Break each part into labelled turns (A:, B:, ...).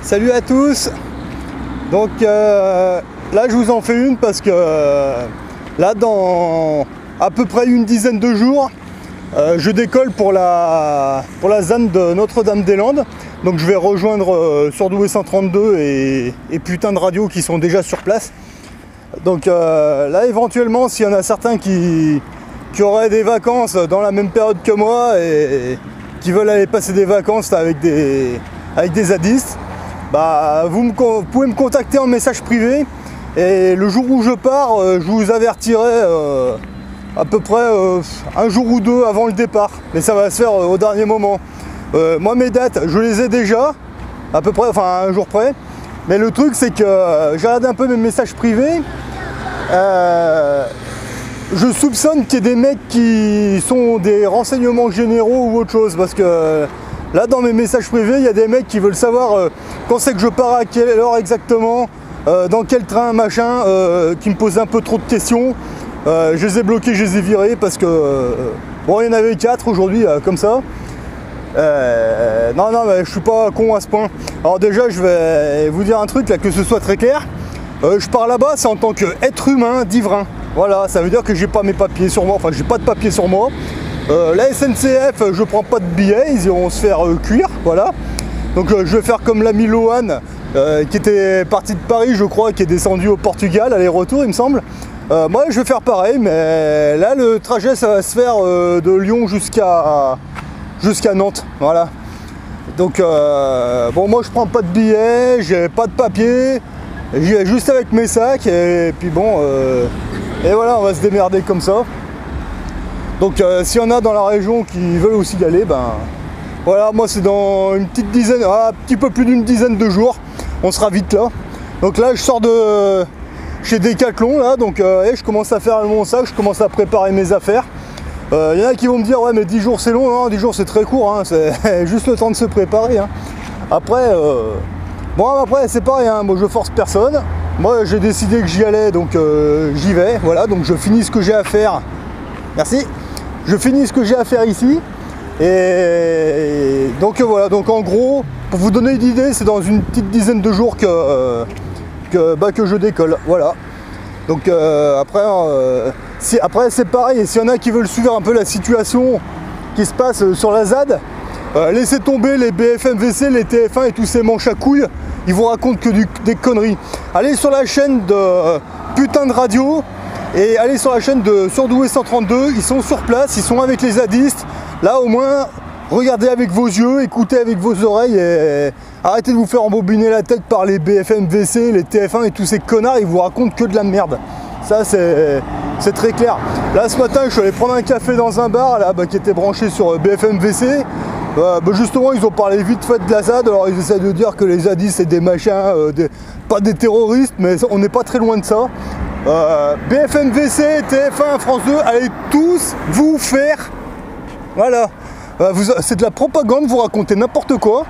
A: Salut à tous. Donc là je vous en fais une parce que là dans à peu près une dizaine de jours je décolle pour la ZAN de Notre-Dame-des-Landes. Donc je vais rejoindre Surdoué 132 et putain de radio qui sont déjà sur place. Donc là éventuellement s'il y en a certains qui auraient des vacances dans la même période que moi et qui veulent aller passer des vacances avec des zadistes, bah, vous pouvez me contacter en message privé et le jour où je pars, je vous avertirai à peu près un jour ou deux avant le départ, mais ça va se faire au dernier moment. Moi mes dates, je les ai déjà, à peu près, enfin un jour près, mais le truc c'est que j'ai regardé un peu mes messages privés, je soupçonne qu'il y ait des mecs qui sont des renseignements généraux ou autre chose, parce que là dans mes messages privés, il y a des mecs qui veulent savoir quand c'est que je pars, à quelle heure exactement, dans quel train, machin, qui me posent un peu trop de questions. Je les ai bloqués, je les ai virés parce que bon, il y en avait 4 aujourd'hui comme ça. Non, mais je suis pas con à ce point. Alors déjà, je vais vous dire un truc là, que ce soit très clair. Je pars là-bas, c'est en tant qu'être humain d'Ivrain. Voilà, ça veut dire que j'ai pas mes papiers sur moi, enfin j'ai pas de papiers sur moi. La SNCF, je prends pas de billets, ils iront se faire cuire, voilà. Donc je vais faire comme l'ami Lohan, qui était parti de Paris, je crois, qui est descendu au Portugal, aller-retour, il me semble. Moi, je vais faire pareil, mais là, le trajet, ça va se faire de Lyon jusqu'à Nantes, voilà. Donc, bon, moi, je prends pas de billets, j'ai pas de papier, j'y vais juste avec mes sacs, et puis bon, et voilà, on va se démerder comme ça. Donc s'il y en a dans la région qui veulent aussi y aller, ben voilà, moi c'est dans une petite dizaine, un petit peu plus d'une dizaine de jours, on sera vite là. Donc là je sors de chez Decathlon là, donc je commence à faire mon sac, je commence à préparer mes affaires. Il y en a qui vont me dire ouais mais 10 jours c'est long, non 10 jours c'est très court, hein, c'est juste le temps de se préparer. Hein. Après, bon après c'est pareil, hein, moi je force personne. Moi j'ai décidé que j'y allais, donc j'y vais, voilà, donc je finis ce que j'ai à faire. Merci. Je finis ce que j'ai à faire ici. Et donc voilà, donc en gros, pour vous donner une idée, c'est dans une petite dizaine de jours que je décolle. Voilà. Donc après c'est pareil, et s'il y en a qui veulent suivre un peu la situation qui se passe sur la ZAD, laissez tomber les BFM-VC, les TF1 et tous ces manches à couilles, ils vous racontent que des conneries. Allez sur la chaîne de putain de radio et allez sur la chaîne de Surdoué 132, ils sont sur place, ils sont avec les zadistes. Là au moins, regardez avec vos yeux, écoutez avec vos oreilles et arrêtez de vous faire embobiner la tête par les BFM-VC, les TF1 et tous ces connards, ils vous racontent que de la merde. Ça c'est très clair. Là ce matin je suis allé prendre un café dans un bar là, qui était branché sur BFM-VC. Justement ils ont parlé vite fait de la ZAD, alors ils essaient de dire que les zadistes c'est des machins, pas des terroristes, mais on n'est pas très loin de ça. BFM-VC, TF1, France 2, allez tous vous faire, voilà, c'est de la propagande, vous racontez n'importe quoi.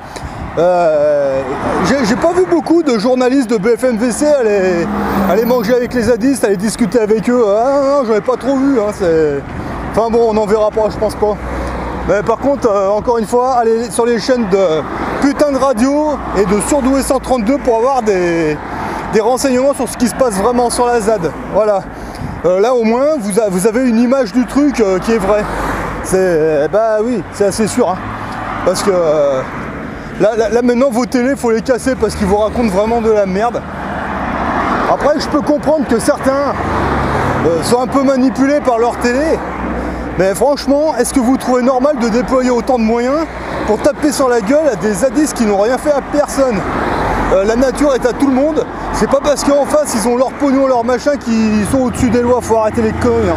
A: J'ai pas vu beaucoup de journalistes de BFM-VC aller manger avec les zadistes, aller discuter avec eux. Ah non, j'en ai pas trop vu, hein, enfin bon, on en verra pas, je pense pas. Mais par contre, encore une fois, allez sur les chaînes de putain de radio et de Surdoué 132 pour avoir des renseignements sur ce qui se passe vraiment sur la ZAD. Voilà. Là au moins, vous avez une image du truc qui est vraie. Bah oui, c'est assez sûr. Hein. Parce que là maintenant, vos télés, faut les casser parce qu'ils vous racontent vraiment de la merde. Après, je peux comprendre que certains sont un peu manipulés par leur télé. Mais franchement, est-ce que vous trouvez normal de déployer autant de moyens pour taper sur la gueule à des zadistes qui n'ont rien fait à personne? La nature est à tout le monde, c'est pas parce qu'en face ils ont leur pognon, leur machin qui sont au-dessus des lois, faut arrêter les conneries. Hein.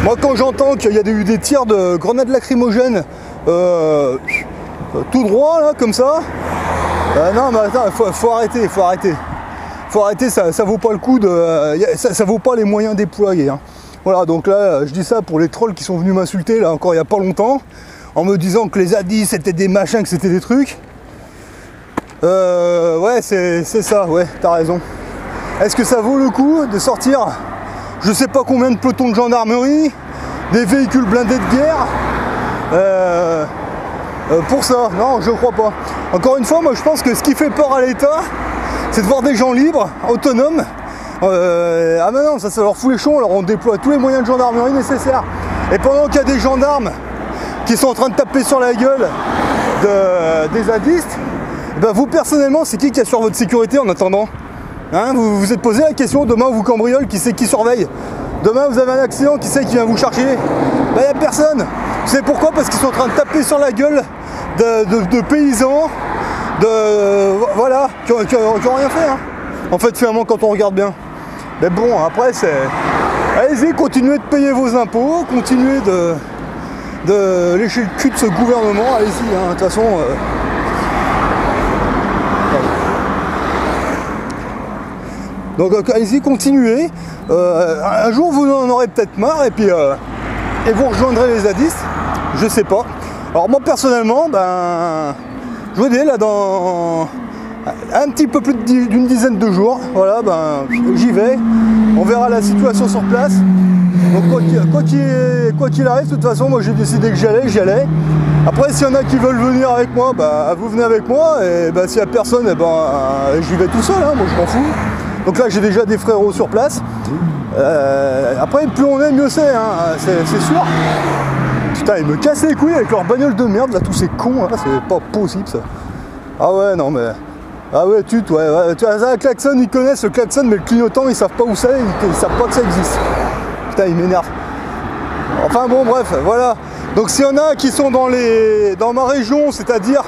A: Moi quand j'entends qu'il y a eu des tirs de grenades lacrymogènes tout droit là comme ça, non mais attends, faut arrêter, ça vaut pas le coup ça vaut pas les moyens déployés. Hein. Voilà, donc là je dis ça pour les trolls qui sont venus m'insulter là encore il y a pas longtemps, en me disant que les zadistes c'était des machins, que c'était des trucs. Ouais, c'est ça, ouais, t'as raison. Est-ce que ça vaut le coup de sortir je sais pas combien de pelotons de gendarmerie, des véhicules blindés de guerre, pour ça. Non, je crois pas. Encore une fois, moi je pense que ce qui fait peur à l'État, c'est de voir des gens libres, autonomes. Ah mais non, ça leur fout les chons, alors on déploie tous les moyens de gendarmerie nécessaires. Et pendant qu'il y a des gendarmes qui sont en train de taper sur la gueule des zadistes, ben vous personnellement, c'est qui assure votre sécurité en attendant, hein, vous vous êtes posé la question, demain on vous cambriole, qui c'est qui surveille? Demain vous avez un accident, qui c'est qui vient vous chercher? Ben il n'y a personne. Vous savez pourquoi? Parce qu'ils sont en train de taper sur la gueule de paysans, voilà, qui n'ont rien fait, hein. En fait, finalement, quand on regarde bien. Mais bon, après, c'est... Allez-y, continuez de payer vos impôts, continuez de lécher le cul de ce gouvernement, allez-y, hein, de toute façon... Donc allez-y, continuez. Un jour, vous en aurez peut-être marre, et puis et vous rejoindrez les zadistes, je sais pas. Alors moi, personnellement, ben... je vous dis, là, dans... un petit peu plus d'une dizaine de jours, voilà, ben j'y vais, on verra la situation sur place. Donc quoi qu'il arrive, de toute façon, moi j'ai décidé que j'y allais. Après, s'il y en a qui veulent venir avec moi, bah vous venez avec moi, et bah, s'il n'y a personne, et ben j'y vais tout seul, hein, moi je m'en fous. Donc là j'ai déjà des frérots sur place. Après, plus on est, mieux c'est, hein, c'est sûr. Putain, ils me cassent les couilles avec leur bagnole de merde, là, tous ces cons, là, c'est pas possible ça. Ah ouais, non mais... Ah ouais, tu as un klaxon, ils connaissent le klaxon, mais le clignotant, ils savent pas où c'est, ils savent pas que ça existe. Putain, ils m'énervent. Enfin bon, bref, voilà. Donc s'il y en a qui sont dans ma région, c'est-à-dire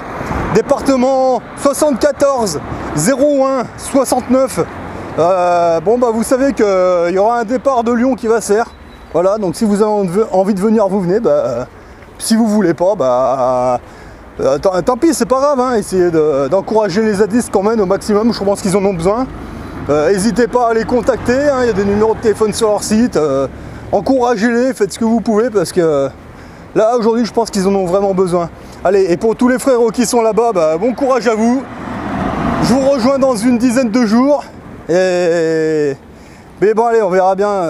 A: département 74 01 69, bon bah vous savez qu'il y aura un départ de Lyon qui va se faire. Voilà, donc si vous avez envie de venir, vous venez. Bah, si vous voulez pas, bah... tant pis, c'est pas grave, hein, essayez d'encourager les zadistes quand même au maximum, je pense qu'ils en ont besoin. N'hésitez pas à les contacter, hein, il y a des numéros de téléphone sur leur site. Encouragez-les, faites ce que vous pouvez parce que là aujourd'hui je pense qu'ils en ont vraiment besoin. Allez, et pour tous les frérots qui sont là-bas, bah, bon courage à vous. Je vous rejoins dans une dizaine de jours. Mais bon allez, on verra bien.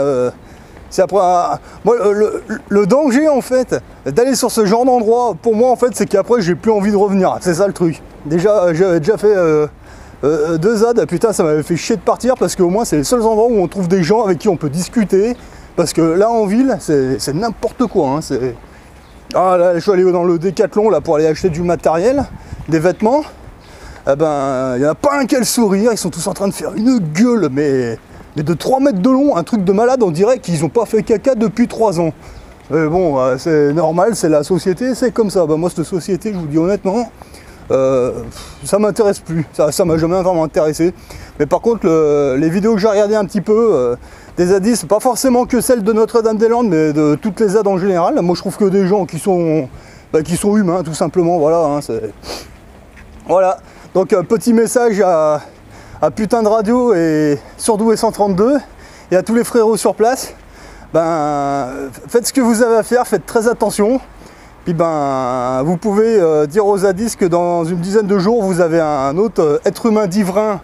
A: C'est après, moi, le danger en fait d'aller sur ce genre d'endroit pour moi en fait c'est qu'après j'ai plus envie de revenir, c'est ça le truc. Déjà j'avais déjà fait 2 ZAD, putain ça m'avait fait chier de partir parce qu'au moins c'est les seuls endroits où on trouve des gens avec qui on peut discuter, parce que là en ville c'est n'importe quoi, hein, ah là je suis allé dans le Décathlon là pour aller acheter du matériel, des vêtements, eh ben il n'y en a pas un qui a le sourire, ils sont tous en train de faire une gueule mais de 3 mètres de long, un truc de malade, on dirait qu'ils n'ont pas fait caca depuis 3 ans. Mais bon, c'est normal, c'est la société, c'est comme ça. Bah, moi, cette société, je vous dis honnêtement, ça m'intéresse plus. Ça m'a jamais vraiment intéressé. Mais par contre, les vidéos que j'ai regardées un petit peu, des zadistes, pas forcément que celles de Notre-Dame-des-Landes, mais de toutes les ZAD en général. Moi, je trouve que des gens qui sont humains, tout simplement. Voilà. Hein, voilà. Donc, petit message à Putain de Radio et Surdoué 132 et à tous les frérots sur place, ben faites ce que vous avez à faire, faites très attention. Puis ben vous pouvez dire aux zadistes que dans une dizaine de jours vous avez un autre être humain d'Ivrain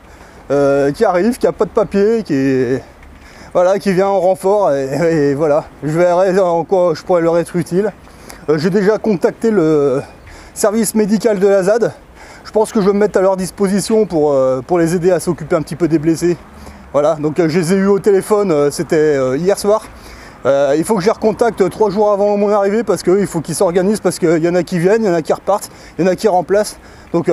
A: qui arrive, qui a pas de papier, qui vient en renfort et voilà, je verrai en quoi je pourrais leur être utile. J'ai déjà contacté le service médical de la ZAD. Je pense que je vais me mettre à leur disposition pour les aider à s'occuper un petit peu des blessés. Voilà, donc je les ai eus au téléphone, c'était hier soir. Il faut que je les recontacte 3 jours avant mon arrivée parce qu'il faut qu'ils s'organisent, parce qu'il y en a qui viennent, il y en a qui repartent, il y en a qui remplacent. Donc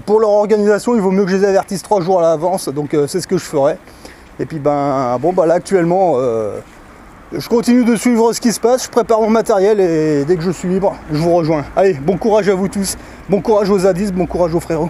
A: pour leur organisation, il vaut mieux que je les avertisse 3 jours à l'avance, donc c'est ce que je ferai. Et puis ben bon bah là actuellement, je continue de suivre ce qui se passe, je prépare mon matériel et dès que je suis libre, je vous rejoins. Allez, bon courage à vous tous, bon courage aux zadistes, bon courage aux frérots.